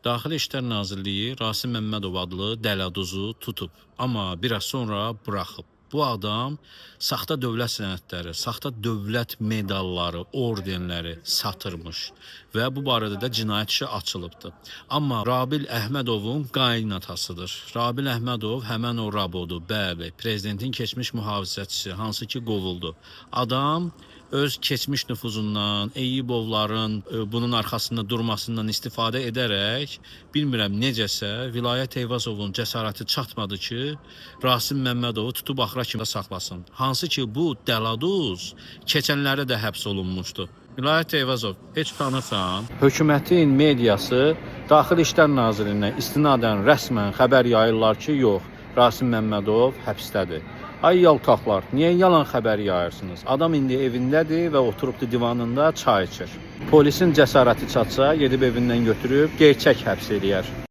Daxili İşlər Nazirliyi Rasim Məmmədov adlı dələduzu tutub, amma biraz sonra buraxıb. Bu adam saxta dövlət sənədləri, saxta dövlət medalları, ordenləri satırmış və bu barədə də cinayət işi açılıbdır. Amma Rabil Əhmədovun qaynatasıdır. Rabil Əhmədov həmən o Rabodur, bəli, prezidentin keçmiş mühafizəçisi, hansı ki qovuldu. Adam öz keçmiş nüfuzundan, Eyyubovların bunun arxasında durmasından istifadə edərək, bilmirəm necəsə, Vilayət Eyvazovun cəsarəti çatmadı ki, Rasim Məmmədovu tutub axıra kimi saxlasın. Hansı ki, bu dəladuz keçənləri də həbs olunmuşdu. Vilayət Eyvazov, heç tanırsan? Hökumətin mediası Daxili İşlər Nazirinə istinadən rəsmən xəbər yayırlar ki, yox, Rasim Məmmədov həbsdədir. Ay yaltaqlar, niyə yalan xəbər yayırsınız? Adam indi evindədir və oturubdu divanında çay içir. Polisin cəsarəti çatsa, gedib evindən götürüb gerçək həbs eləyər.